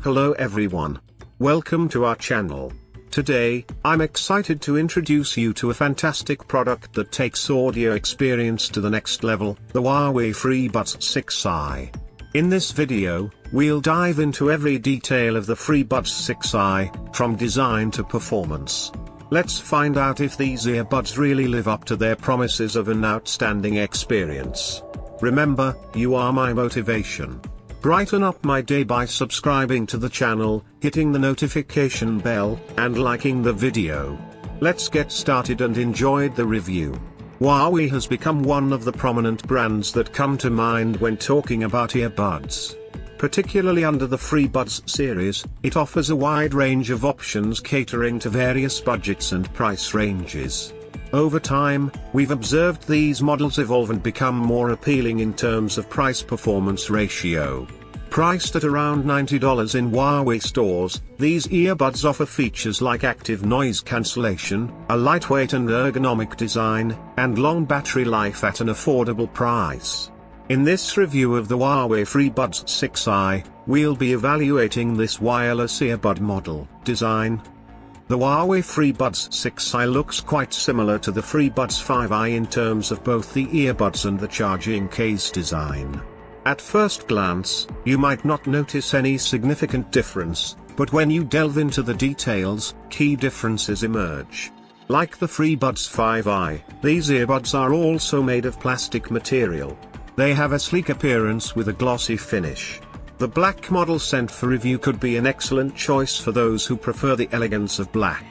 Hello everyone. Welcome to our channel. Today, I'm excited to introduce you to a fantastic product that takes audio experience to the next level, the Huawei FreeBuds 6i. In this video, we'll dive into every detail of the FreeBuds 6i, from design to performance. Let's find out if these earbuds really live up to their promises of an outstanding experience. Remember, you are my motivation. Brighten up my day by subscribing to the channel, hitting the notification bell, and liking the video. Let's get started and enjoy the review. Huawei has become one of the prominent brands that come to mind when talking about earbuds. Particularly under the FreeBuds series, it offers a wide range of options catering to various budgets and price ranges. Over time, we've observed these models evolve and become more appealing in terms of price-performance ratio. Priced at around $90 in Huawei stores, these earbuds offer features like active noise cancellation, a lightweight and ergonomic design, and long battery life at an affordable price. In this review of the Huawei FreeBuds 6i, we'll be evaluating this wireless earbud model design. The Huawei FreeBuds 6i looks quite similar to the FreeBuds 5i in terms of both the earbuds and the charging case design. At first glance, you might not notice any significant difference, but when you delve into the details, key differences emerge. Like the FreeBuds 5i, these earbuds are also made of plastic material. They have a sleek appearance with a glossy finish. The black model sent for review could be an excellent choice for those who prefer the elegance of black.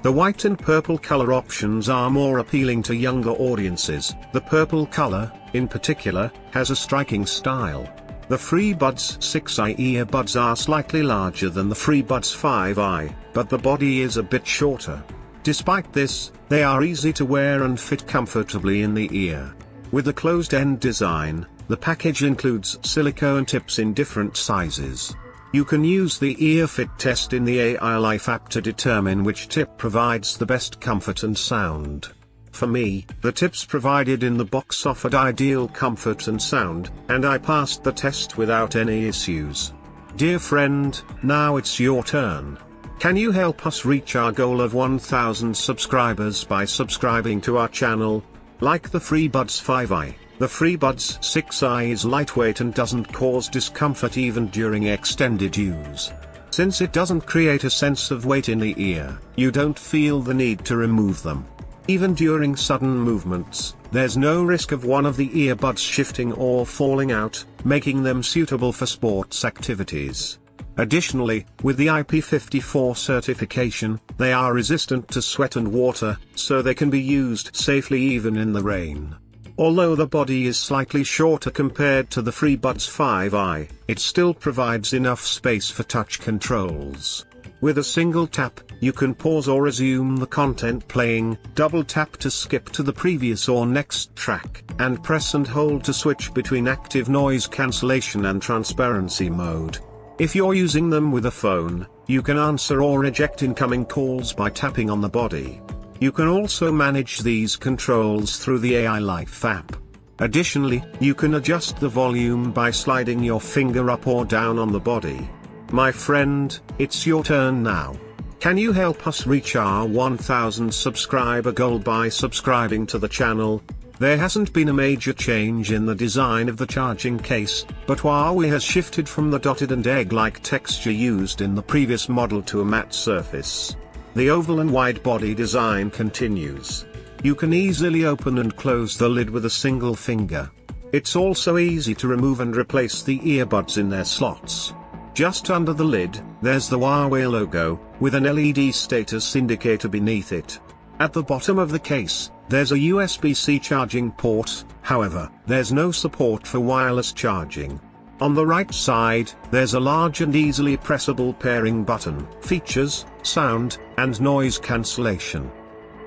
The white and purple color options are more appealing to younger audiences. The purple color, in particular, has a striking style. The FreeBuds 6i earbuds are slightly larger than the FreeBuds 5i, but the body is a bit shorter. Despite this, they are easy to wear and fit comfortably in the ear. With a closed-end design, the package includes silicone tips in different sizes. You can use the ear fit test in the AI Life app to determine which tip provides the best comfort and sound. For me, the tips provided in the box offered ideal comfort and sound, and I passed the test without any issues. Dear friend, now it's your turn. Can you help us reach our goal of 1,000 subscribers by subscribing to our channel? Like the FreeBuds 5i, the FreeBuds 6i is lightweight and doesn't cause discomfort even during extended use. Since it doesn't create a sense of weight in the ear, you don't feel the need to remove them. Even during sudden movements, there's no risk of one of the earbuds shifting or falling out, making them suitable for sports activities. Additionally, with the IP54 certification, they are resistant to sweat and water, so they can be used safely even in the rain. Although the body is slightly shorter compared to the FreeBuds 5i, it still provides enough space for touch controls. With a single tap, you can pause or resume the content playing, double tap to skip to the previous or next track, and press and hold to switch between active noise cancellation and transparency mode. If you're using them with a phone, you can answer or reject incoming calls by tapping on the body. You can also manage these controls through the AI Life app. Additionally, you can adjust the volume by sliding your finger up or down on the body. My friend, it's your turn now. Can you help us reach our 1,000 subscriber goal by subscribing to the channel? There hasn't been a major change in the design of the charging case, but Huawei has shifted from the dotted and egg-like texture used in the previous model to a matte surface. The oval and wide body design continues. You can easily open and close the lid with a single finger. It's also easy to remove and replace the earbuds in their slots. Just under the lid, there's the Huawei logo, with an LED status indicator beneath it. At the bottom of the case, there's a USB-C charging port, however, there's no support for wireless charging. On the right side, there's a large and easily pressable pairing button, features, sound, and noise cancellation.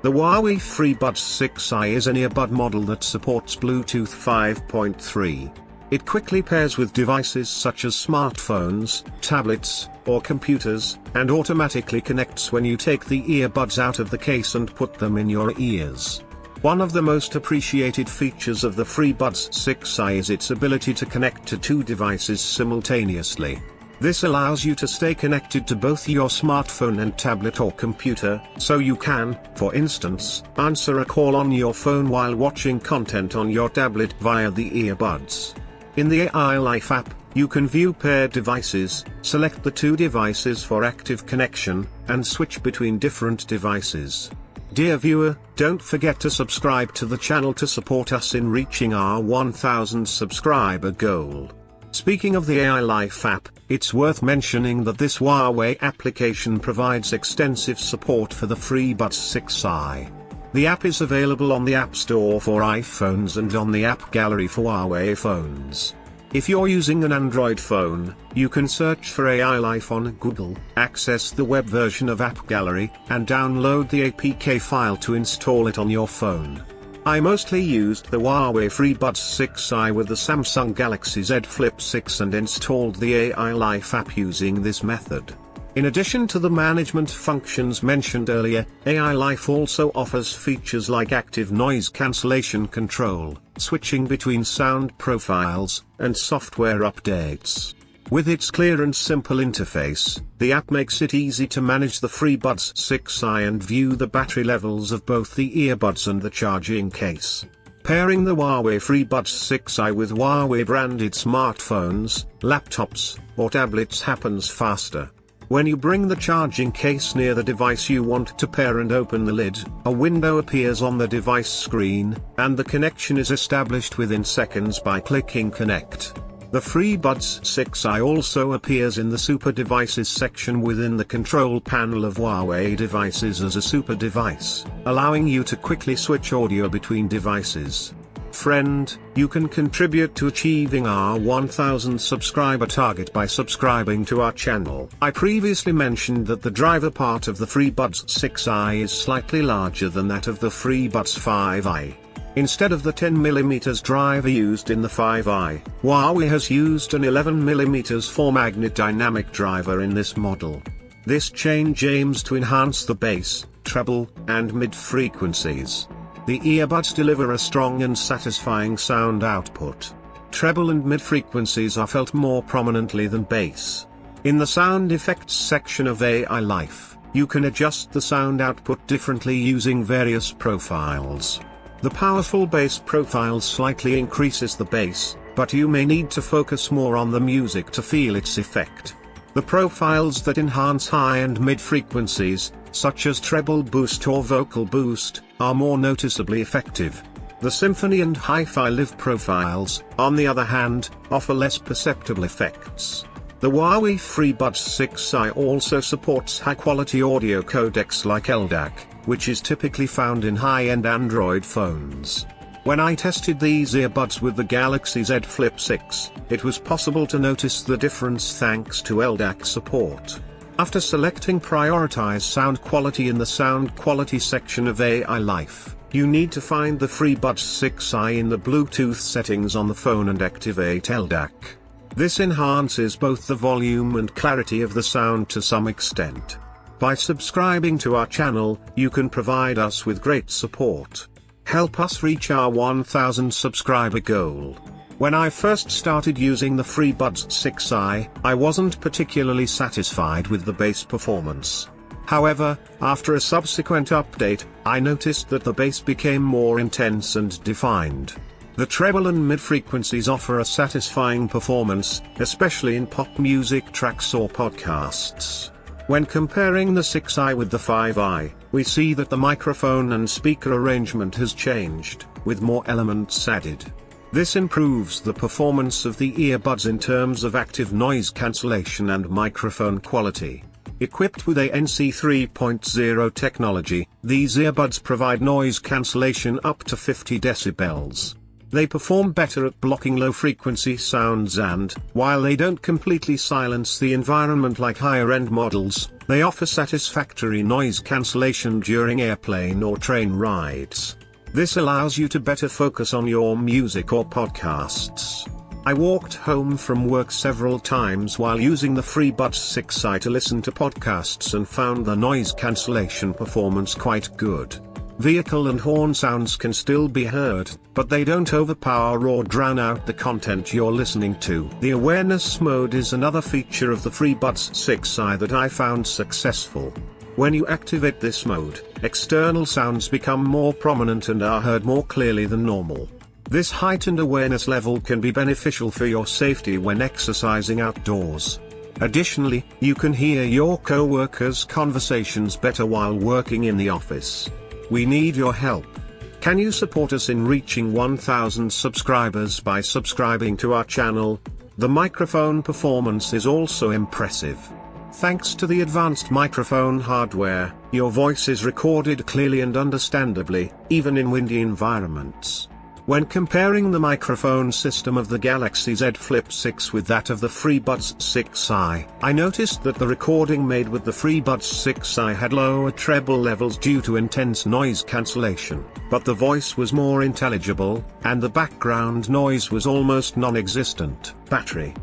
The Huawei FreeBuds 6i is an earbud model that supports Bluetooth 5.3. It quickly pairs with devices such as smartphones, tablets, or computers, and automatically connects when you take the earbuds out of the case and put them in your ears. One of the most appreciated features of the FreeBuds 6i is its ability to connect to two devices simultaneously. This allows you to stay connected to both your smartphone and tablet or computer, so you can, for instance, answer a call on your phone while watching content on your tablet via the earbuds. In the AI Life app, you can view paired devices, select the two devices for active connection, and switch between different devices. Dear viewer, don't forget to subscribe to the channel to support us in reaching our 1000 subscriber goal. Speaking of the AI Life app, it's worth mentioning that this Huawei application provides extensive support for the FreeBuds 6i. The app is available on the App Store for iPhones and on the App Gallery for Huawei phones. If you're using an Android phone, you can search for AI Life on Google, access the web version of App Gallery, and download the APK file to install it on your phone. I mostly used the Huawei FreeBuds 6i with the Samsung Galaxy Z Flip 6 and installed the AI Life app using this method. In addition to the management functions mentioned earlier, AI Life also offers features like active noise cancellation control, switching between sound profiles, and software updates. With its clear and simple interface, the app makes it easy to manage the FreeBuds 6i and view the battery levels of both the earbuds and the charging case. Pairing the Huawei FreeBuds 6i with Huawei branded smartphones, laptops, or tablets happens faster. When you bring the charging case near the device you want to pair and open the lid, a window appears on the device screen, and the connection is established within seconds by clicking Connect. The FreeBuds 6i also appears in the Super Devices section within the control panel of Huawei devices as a super device, allowing you to quickly switch audio between devices. Friend, you can contribute to achieving our 1000 subscriber target by subscribing to our channel. I previously mentioned that the driver part of the FreeBuds 6i is slightly larger than that of the FreeBuds 5i. Instead of the 10mm driver used in the 5i, Huawei has used an 11mm 4-magnet dynamic driver in this model. This change aims to enhance the bass, treble, and mid frequencies. The earbuds deliver a strong and satisfying sound output. Treble and mid frequencies are felt more prominently than bass. In the sound effects section of AI Life, you can adjust the sound output differently using various profiles. The powerful bass profile slightly increases the bass, but you may need to focus more on the music to feel its effect. The profiles that enhance high and mid frequencies, such as treble boost or vocal boost, are more noticeably effective. The symphony and hi-fi live profiles, on the other hand, offer less perceptible effects. The Huawei FreeBuds 6i also supports high-quality audio codecs like LDAC, which is typically found in high-end Android phones. When I tested these earbuds with the Galaxy Z Flip 6, it was possible to notice the difference thanks to LDAC support. After selecting Prioritize Sound Quality in the Sound Quality section of AI Life, you need to find the FreeBuds 6i in the Bluetooth settings on the phone and activate LDAC. This enhances both the volume and clarity of the sound to some extent. By subscribing to our channel, you can provide us with great support. Help us reach our 1000 subscriber goal. When I first started using the FreeBuds 6i, I wasn't particularly satisfied with the bass performance. However, after a subsequent update, I noticed that the bass became more intense and defined. The treble and mid frequencies offer a satisfying performance, especially in pop music tracks or podcasts. When comparing the 6i with the 5i, we see that the microphone and speaker arrangement has changed, with more elements added. This improves the performance of the earbuds in terms of active noise cancellation and microphone quality. Equipped with ANC 3.0 technology, these earbuds provide noise cancellation up to 50 decibels. They perform better at blocking low-frequency sounds and, while they don't completely silence the environment like higher-end models, they offer satisfactory noise cancellation during airplane or train rides. This allows you to better focus on your music or podcasts. I walked home from work several times while using the FreeBuds 6i to listen to podcasts and found the noise cancellation performance quite good. Vehicle and horn sounds can still be heard, but they don't overpower or drown out the content you're listening to. The awareness mode is another feature of the FreeBuds 6i that I found successful. When you activate this mode, external sounds become more prominent and are heard more clearly than normal. This heightened awareness level can be beneficial for your safety when exercising outdoors. Additionally, you can hear your co-workers' conversations better while working in the office. We need your help. Can you support us in reaching 1,000 subscribers by subscribing to our channel? The microphone performance is also impressive. Thanks to the advanced microphone hardware, your voice is recorded clearly and understandably, even in windy environments. When comparing the microphone system of the Galaxy Z Flip 6 with that of the FreeBuds 6i, I noticed that the recording made with the FreeBuds 6i had lower treble levels due to intense noise cancellation, but the voice was more intelligible, and the background noise was almost non-existent. Battery.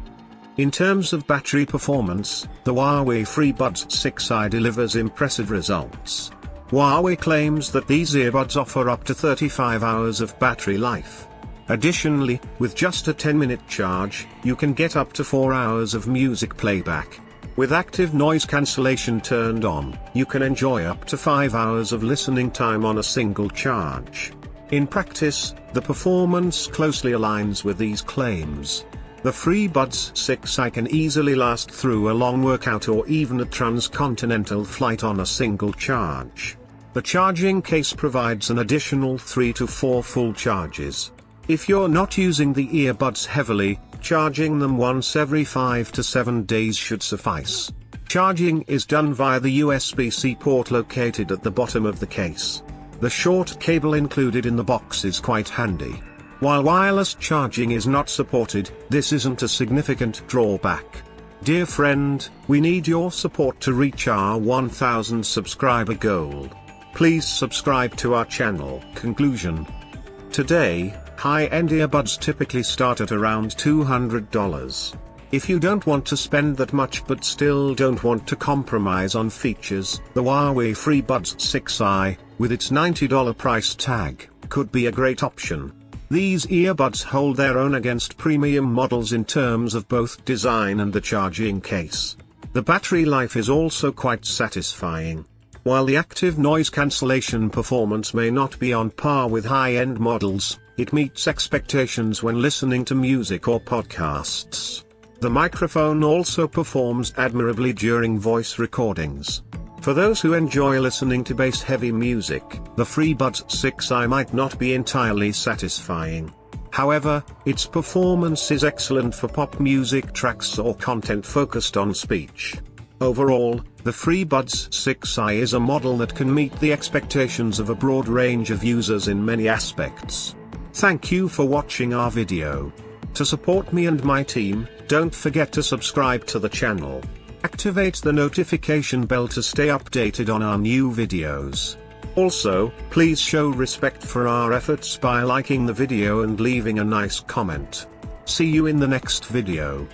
In terms of battery performance, the Huawei FreeBuds 6i delivers impressive results. Huawei claims that these earbuds offer up to 35 hours of battery life. Additionally, with just a 10-minute charge, you can get up to 4 hours of music playback. With active noise cancellation turned on, you can enjoy up to 5 hours of listening time on a single charge. In practice, the performance closely aligns with these claims. The FreeBuds 6i can easily last through a long workout or even a transcontinental flight on a single charge. The charging case provides an additional 3 to 4 full charges. If you're not using the earbuds heavily, charging them once every 5 to 7 days should suffice. Charging is done via the USB-C port located at the bottom of the case. The short cable included in the box is quite handy. While wireless charging is not supported, this isn't a significant drawback. Dear friend, we need your support to reach our 1,000 subscriber goal. Please subscribe to our channel. Conclusion. Today, high-end earbuds typically start at around $200. If you don't want to spend that much but still don't want to compromise on features, the Huawei FreeBuds 6i, with its $90 price tag, could be a great option. These earbuds hold their own against premium models in terms of both design and the charging case. The battery life is also quite satisfying. While the active noise cancellation performance may not be on par with high-end models, it meets expectations when listening to music or podcasts. The microphone also performs admirably during voice recordings. For those who enjoy listening to bass-heavy music, the FreeBuds 6i might not be entirely satisfying. However, its performance is excellent for pop music tracks or content focused on speech. Overall, the FreeBuds 6i is a model that can meet the expectations of a broad range of users in many aspects. Thank you for watching our video. To support me and my team, don't forget to subscribe to the channel. Activate the notification bell to stay updated on our new videos. Also, please show respect for our efforts by liking the video and leaving a nice comment. See you in the next video.